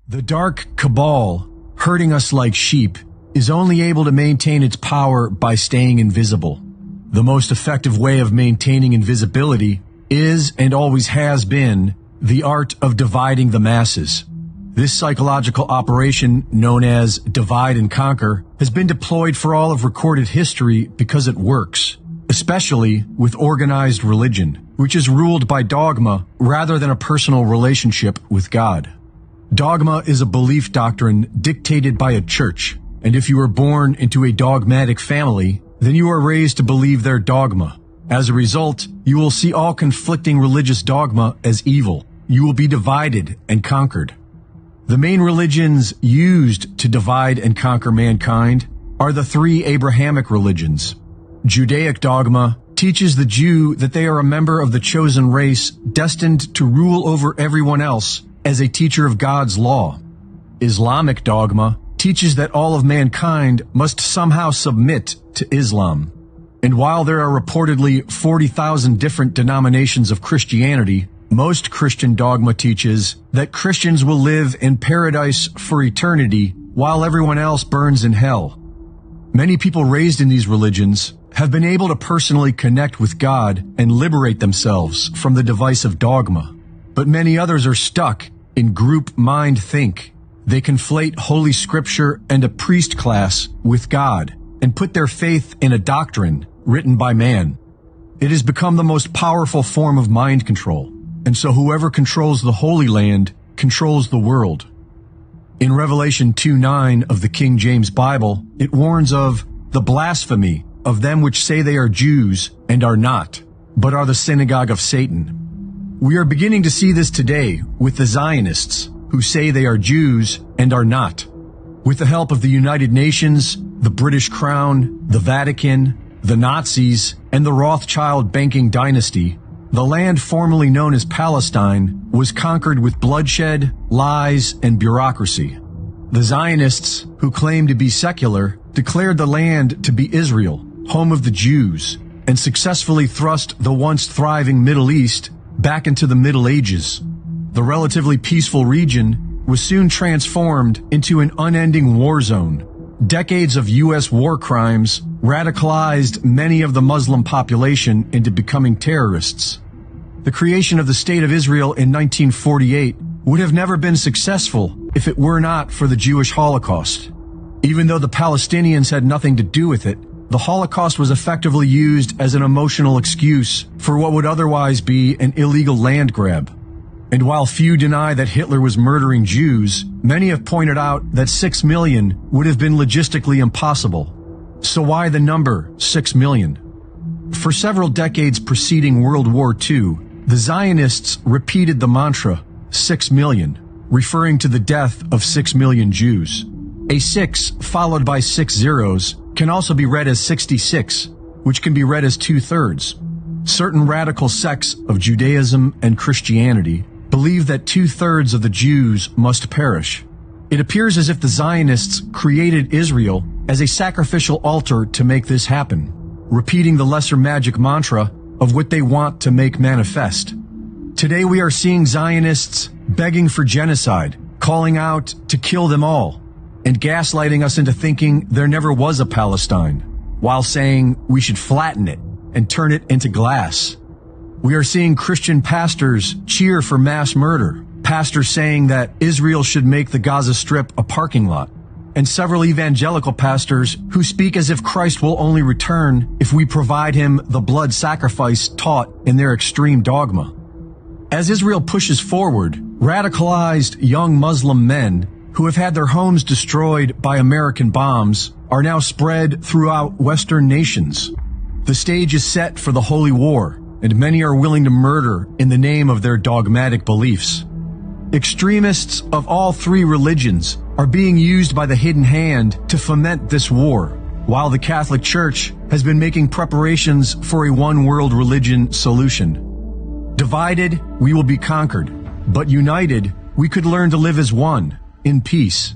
The dark cabal, herding us like sheep, is only able to maintain its power by staying invisible. The most effective way of maintaining invisibility is, and always has been, the art of dividing the masses. This psychological operation, known as divide and conquer, has been deployed for all of recorded history because it works, especially with organized religion, which is ruled by dogma rather than a personal relationship with God. Dogma is a belief doctrine dictated by a church, and if you are born into a dogmatic family, then you are raised to believe their dogma. As a result, you will see all conflicting religious dogma as evil. You will be divided and conquered. The main religions used to divide and conquer mankind are the three Abrahamic religions. Judaic dogma teaches the Jew that they are a member of the chosen race destined to rule over everyone else as a teacher of God's law. Islamic dogma teaches that all of mankind must somehow submit to Islam. And while there are reportedly 40,000 different denominations of Christianity, most Christian dogma teaches that Christians will live in paradise for eternity while everyone else burns in hell. Many people raised in these religions have been able to personally connect with God and liberate themselves from the device of dogma. But many others are stuck in group mind think. They conflate Holy Scripture and a priest class with God and put their faith in a doctrine written by man. It has become the most powerful form of mind control, and so whoever controls the Holy Land controls the world. In Revelation 2:9 of the King James Bible, it warns of the blasphemy of them which say they are Jews and are not, but are the synagogue of Satan. We are beginning to see this today with the Zionists, who say they are Jews and are not. With the help of the United Nations, the British Crown, the Vatican, the Nazis, and the Rothschild banking dynasty, the land formerly known as Palestine was conquered with bloodshed, lies, and bureaucracy. The Zionists, who claim to be secular, declared the land to be Israel, home of the Jews, and successfully thrust the once thriving Middle East back into the Middle Ages. The relatively peaceful region was soon transformed into an unending war zone. Decades of U.S. war crimes radicalized many of the Muslim population into becoming terrorists. The creation of the State of Israel in 1948 would have never been successful if it were not for the Jewish Holocaust. Even though the Palestinians had nothing to do with it, the Holocaust was effectively used as an emotional excuse for what would otherwise be an illegal land grab. And while few deny that Hitler was murdering Jews, many have pointed out that 6 million would have been logistically impossible. So why the number 6 million? For several decades preceding World War II, the Zionists repeated the mantra 6 million, referring to the death of 6 million Jews. A 6 followed by 6 zeros can also be read as 66, which can be read as 2/3. Certain radical sects of Judaism and Christianity believe that 2/3 of the Jews must perish. It appears as if the Zionists created Israel as a sacrificial altar to make this happen, repeating the lesser magic mantra of what they want to make manifest. Today we are seeing Zionists begging for genocide, calling out to kill them all, and gaslighting us into thinking there never was a Palestine, while saying we should flatten it and turn it into glass. We are seeing Christian pastors cheer for mass murder, pastors saying that Israel should make the Gaza Strip a parking lot, and several evangelical pastors who speak as if Christ will only return if we provide him the blood sacrifice taught in their extreme dogma. As Israel pushes forward, radicalized young Muslim men who have had their homes destroyed by American bombs are now spread throughout Western nations. The stage is set for the Holy War, and many are willing to murder in the name of their dogmatic beliefs. Extremists of all three religions are being used by the hidden hand to foment this war, while the Catholic Church has been making preparations for a one-world religion solution. Divided, we will be conquered, but united, we could learn to live as one, in peace.